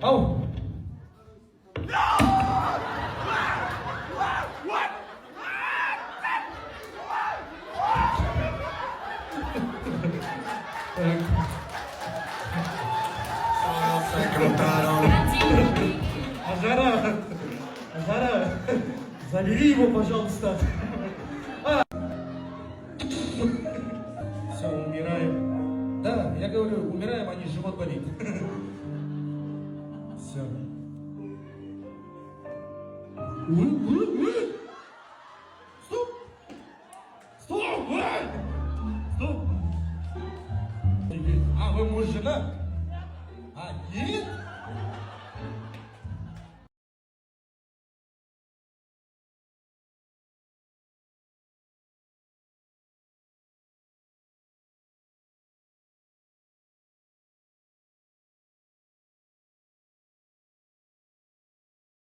Ау! Азара, забери его, пожалуйста. Все, умираем. Да, я говорю, умираем, а не живот болит. Все.